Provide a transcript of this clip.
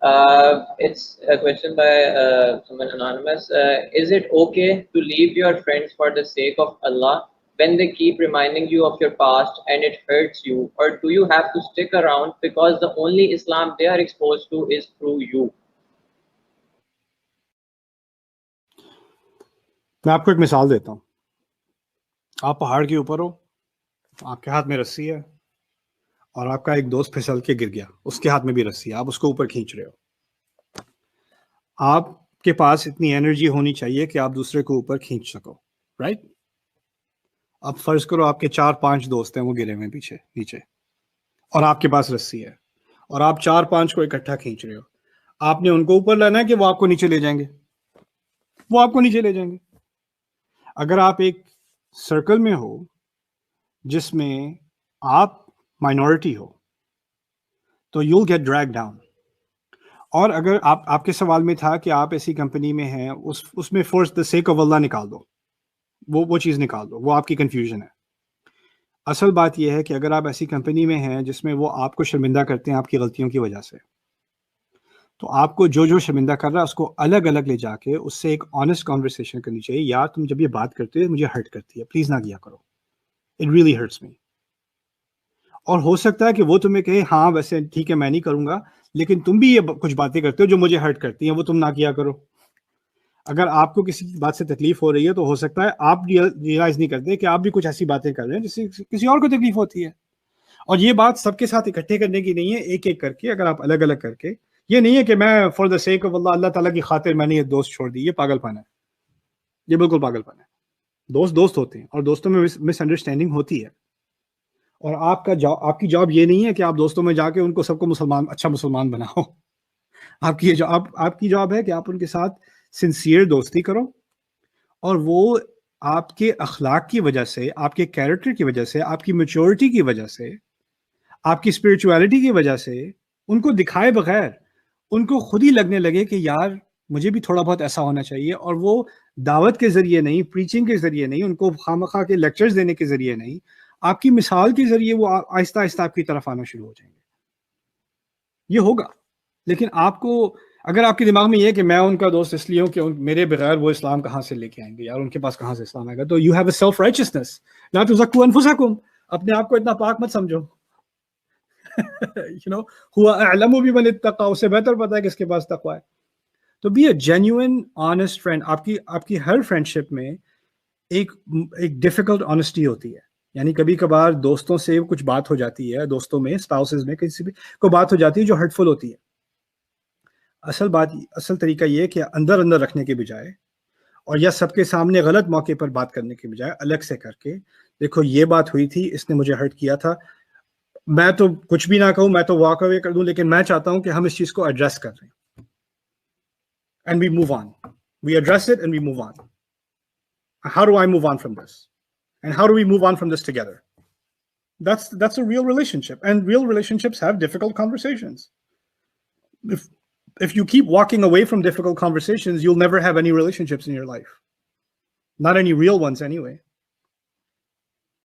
It's a question by someone anonymous. Is it okay to leave your friends for the sake of Allah when they keep reminding you of your past and it hurts you, or do you have to stick around because the only Islam they are exposed to is through you? میں آپ کو ایک مثال دیتا ہوں. آپ پہاڑ کے اوپر ہو, آپ کے ہاتھ میں رسی ہے, اور آپ کا ایک دوست پھسل کے گر گیا, اس کے ہاتھ میں بھی رسی ہے, آپ اس کو اوپر کھینچ رہے ہو. آپ کے پاس اتنی انرجی ہونی چاہیے کہ آپ دوسرے کو اوپر کھینچ سکو, رائٹ؟ اب فرض کرو آپ کے 4-5 دوست ہیں, وہ گرے ہوئے پیچھے نیچے, اور آپ کے پاس رسی ہے, اور آپ 4-5 کو اکٹھا کھینچ رہے ہو. آپ نے ان کو اوپر لانا ہے کہ وہ آپ کو نیچے لے جائیں گے؟ وہ آپ کو نیچے لے جائیں گے. اگر آپ ایک سرکل میں ہو جس میں آپ مائنورٹی ہو تو you'll get dragged down. اور اگر آپ کے سوال میں تھا کہ آپ ایسی کمپنی میں ہیں, اس میں فور دا سیک آف اللہ نکال دو, وہ چیز نکال دو, وہ آپ کی کنفیوژن ہے. اصل بات یہ ہے کہ اگر آپ ایسی کمپنی میں ہیں جس میں وہ آپ کو شرمندہ کرتے ہیں آپ کی غلطیوں کی وجہ سے, تو آپ کو جو شرمندہ کر رہا ہے اس کو الگ الگ لے جا کے اس سے ایک آنیسٹ کانورسیشن کرنی چاہیے. یار تم جب یہ بات کرتے ہو مجھے ہرٹ کرتی ہے, پلیز نہ کیا کرو, اٹ ریئلی ہرٹس می. اور ہو سکتا ہے کہ وہ تمہیں کہے ہاں ویسے ٹھیک ہے میں نہیں کروں گا, لیکن تم بھی یہ کچھ باتیں کرتے ہو جو مجھے ہرٹ کرتی ہیں, وہ تم نہ کیا کرو. اگر آپ کو کسی بات سے تکلیف ہو رہی ہے تو ہو سکتا ہے آپ ریئلائز نہیں کرتے کہ آپ بھی کچھ ایسی باتیں کر رہے ہیں جس سے کسی اور کو تکلیف ہوتی ہے. اور یہ بات سب کے ساتھ اکٹھے کرنے کی نہیں ہے, ایک ایک کر کے, اگر آپ الگ الگ کر کے. یہ نہیں ہے کہ میں فار دا سیک آف اللہ تعالیٰ کی خاطر میں نے یہ دوست چھوڑ دی, یہ پاگل پن ہے, یہ بالکل پاگل پن ہے. دوست ہوتے ہیں اور دوستوں میں مس انڈرسٹینڈنگ ہوتی ہے, اور آپ کی جاب یہ نہیں ہے کہ آپ دوستوں میں جا کے ان کو سب کو اچھا مسلمان بناؤ. آپ کی جاب ہے کہ آپ ان کے ساتھ سنسیئر دوستی کرو, اور وہ آپ کے اخلاق کی وجہ سے, آپ کے کیریکٹر کی وجہ سے, آپ کی میچورٹی کی وجہ سے, آپ کی اسپرچویلٹی کی وجہ سے ان کو دکھائے بغیر ان کو خود ہی لگنے لگے کہ یار مجھے بھی تھوڑا بہت ایسا ہونا چاہیے. اور وہ دعوت کے ذریعے نہیں, پریچنگ کے ذریعے نہیں, ان کو خواہ کے لیکچرز دینے کے ذریعے نہیں, آپ کی مثال کے ذریعے وہ آہستہ آہستہ آپ کی طرف آنا شروع ہو جائیں گے. یہ ہوگا. لیکن آپ کو اگر آپ کے دماغ میں یہ ہے کہ میں ان کا دوست اس لیے ہوں کہ میرے بغیر وہ اسلام کہاں سے لے کے آئیں گے, یار ان کے پاس کہاں سے اسلام آئے گا, تو you have a self righteousness. لا تزکوا انفسکم, اپنے آپ کو اتنا پاک مت سمجھو. هو اعلم بمن اتقى, اسے بہتر پتا ہے کس کے پاس تقوی ہے. تو be a genuine honest friend. آپ کی ہر فرینڈشپ میں ایک ڈیفیکلٹ آنےسٹی ہوتی ہے. یعنی کبھی کبھار دوستوں سے کچھ بات ہو جاتی ہے, دوستوں میں, اسپاؤسز میں, کسی بھی کوئی بات ہو جاتی ہے جو ہرٹفل ہوتی ہے. اصل طریقہ یہ ہے کہ اندر رکھنے کے بجائے, اور یا سب کے سامنے غلط موقع پر بات کرنے کے بجائے الگ سے کر کے, دیکھو یہ بات ہوئی تھی, اس نے مجھے ہرٹ کیا تھا, میں تو کچھ بھی نہ کہوں, میں تو واک اوے کر دوں, لیکن میں چاہتا ہوں کہ ہم اس چیز کو ایڈریس کر رہے ہیں. And we move on, we address it and we move on. How do I move on from this? And how do we move on from this together? That's a real relationship. And real relationships have difficult conversations. If you keep walking away from difficult conversations, you'll never have any relationships in your life. Not any real ones anyway.